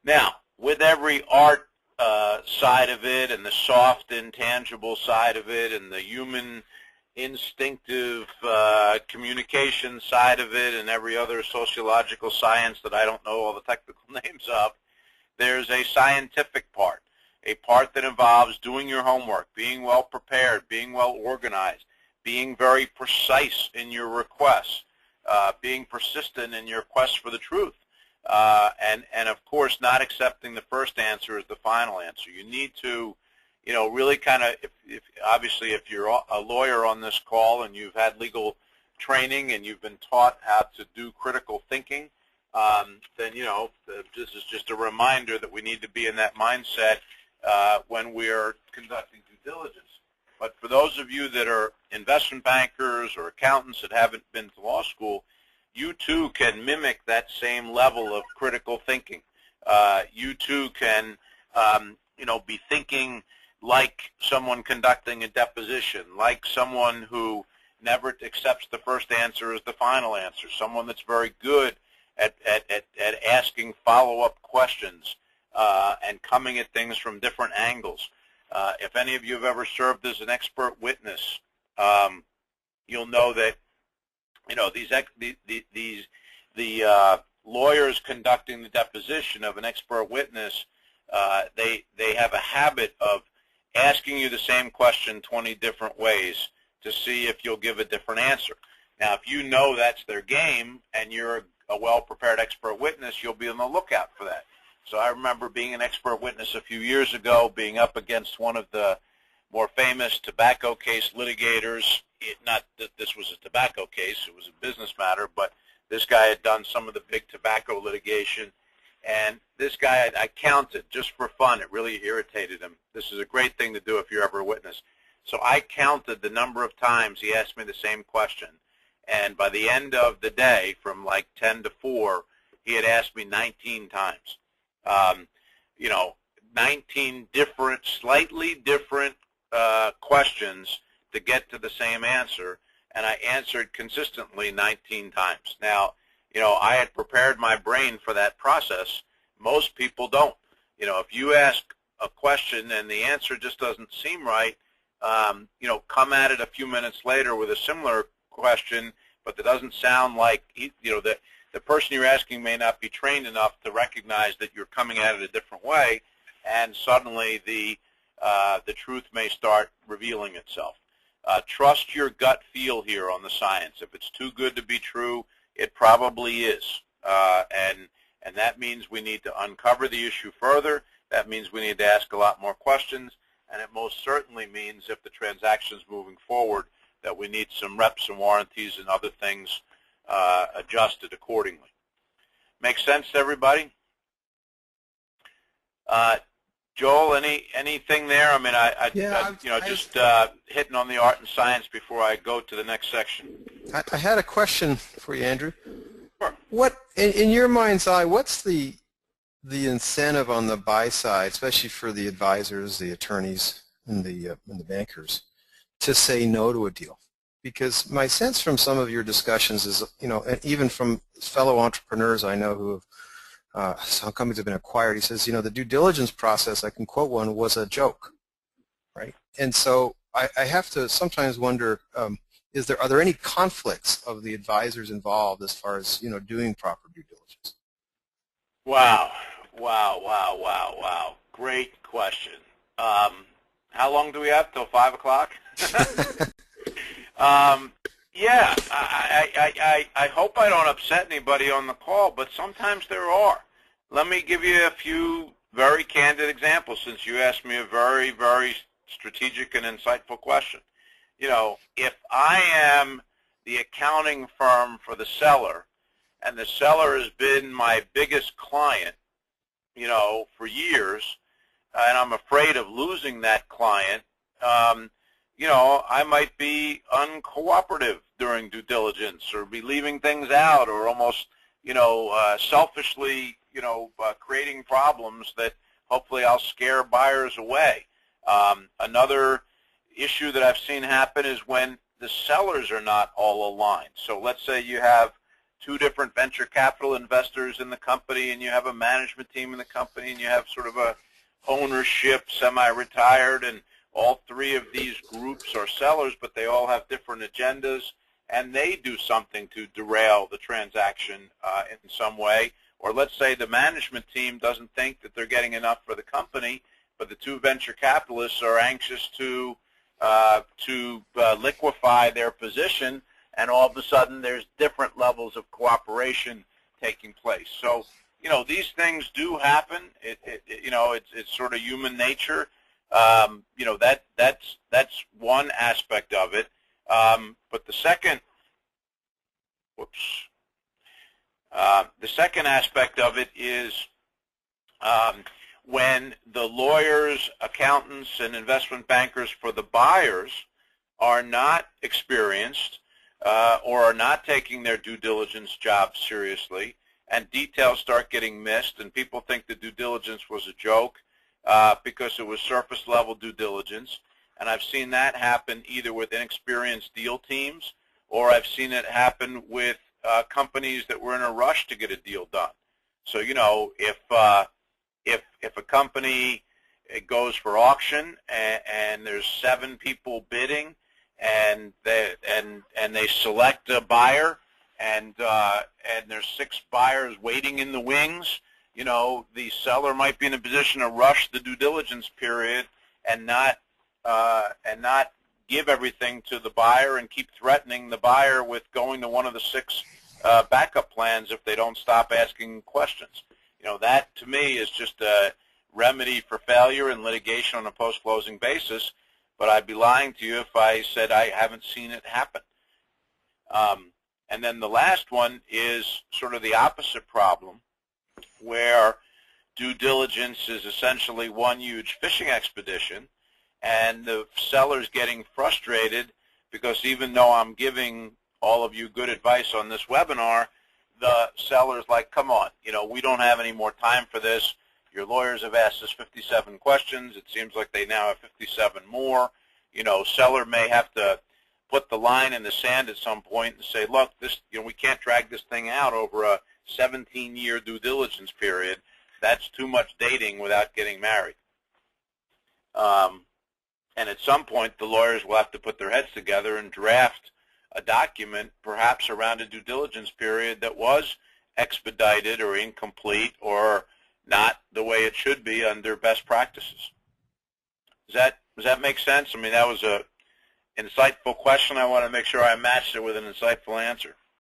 Now, with every art side of it and the soft, intangible side of it and the human instinctive communication side of it and every other sociological science that I don't know all the technical names of, there's a scientific part, a part that involves doing your homework, being well prepared, being well organized, being very precise in your requests, being persistent in your quest for the truth, and of course not accepting the first answer as the final answer. You need to, really kind of, obviously if you're a lawyer on this call and you've had legal training and you've been taught how to do critical thinking, then, this is just a reminder that we need to be in that mindset when we're conducting due diligence. But for those of you that are investment bankers or accountants that haven't been to law school, you too can mimic that same level of critical thinking. You too can, be thinking like someone conducting a deposition, like someone who never accepts the first answer as the final answer, someone that's very good at asking follow-up questions and coming at things from different angles. If any of you have ever served as an expert witness, you'll know that the lawyers conducting the deposition of an expert witness, they have a habit of asking you the same question 20 different ways to see if you'll give a different answer. Now, if you know that's their game and you're a well-prepared expert witness, you'll be on the lookout for that. So I remember being an expert witness a few years ago, being up against one of the more famous tobacco case litigators. Not that this was a tobacco case, it was a business matter, but this guy had done some of the big tobacco litigation. And this guy, I counted just for fun. It really irritated him. This is a great thing to do if you're ever a witness. So I counted the number of times he asked me the same question. And by the end of the day, from like 10 to 4, he had asked me 19 times. 19 different, slightly different questions to get to the same answer, and I answered consistently 19 times. Now, I had prepared my brain for that process. Most people don't. If you ask a question and the answer just doesn't seem right, come at it a few minutes later with a similar question, but that doesn't sound like, the person you're asking may not be trained enough to recognize that you're coming at it a different way, and suddenly the truth may start revealing itself. Trust your gut feel here on the science. If it's too good to be true, it probably is. And that means we need to uncover the issue further. That means we need to ask a lot more questions. And it most certainly means, if the transaction is moving forward, that we need some reps and warranties and other things adjusted accordingly. Make sense to everybody? Joel, anything there? I mean, just hitting on the art and science before I go to the next section. I had a question for you, Andrew. Sure. What, in your mind's eye, what's the incentive on the buy side, especially for the advisors, the attorneys, and the bankers, to say no to a deal? Because my sense from some of your discussions is, and even from fellow entrepreneurs I know who have, some companies have been acquired, he says, the due diligence process, I can quote one, was a joke, right? And so I have to sometimes wonder, are there any conflicts of the advisors involved as far as, doing proper due diligence? Wow. Great question. How long do we have till 5 o'clock? Yeah, I hope I don't upset anybody on the call, but sometimes there are. Let me give you a few very candid examples, since you asked me a very, very strategic and insightful question. If I am the accounting firm for the seller, and the seller has been my biggest client, for years, and I'm afraid of losing that client, I might be uncooperative during due diligence, or be leaving things out, or almost, selfishly, creating problems that hopefully I'll scare buyers away. Another issue that I've seen happen is when the sellers are not all aligned. So let's say you have, 2 different venture capital investors in the company, and you have a management team in the company, and you have sort of a ownership, semi-retired, and all 3 of these groups are sellers, but they all have different agendas, and they do something to derail the transaction in some way. Or let's say the management team doesn't think that they're getting enough for the company, but the 2 venture capitalists are anxious to liquefy their position, and all of a sudden there's different levels of cooperation taking place. So, you know, these things do happen. It's sort of human nature. You know, that's one aspect of it. But the second aspect of it is when the lawyers, accountants, and investment bankers for the buyers are not experienced or are not taking their due diligence job seriously, and details start getting missed, and people think the due diligence was a joke because it was surface-level due diligence. And I've seen that happen either with inexperienced deal teams, or I've seen it happen with companies that were in a rush to get a deal done. So, you know, if a company goes for auction and there's 7 people bidding, and they select a buyer, and there's 6 buyers waiting in the wings, you know, the seller might be in a position to rush the due diligence period and not give everything to the buyer and keep threatening the buyer with going to one of the 6 backup plans if they don't stop asking questions. You know, that to me is just a remedy for failure in litigation on a post-closing basis, but I'd be lying to you if I said I haven't seen it happen. And then the last one is sort of the opposite problem, where due diligence is essentially one huge fishing expedition, and the seller's getting frustrated because even though I'm giving all of you good advice on this webinar, the seller's like, come on, you know, we don't have any more time for this. Your lawyers have asked us 57 questions. It seems like they now have 57 more. You know, seller may have to put the line in the sand at some point and say, look, this, you know, we can't drag this thing out over a 17-year due diligence period. That's too much dating without getting married. And at some point, the lawyers will have to put their heads together and draft a document, perhaps around a due diligence period that was expedited or incomplete or not the way it should be under best practices. Does that make sense? I mean, that was an insightful question. I want to make sure I matched it with an insightful answer.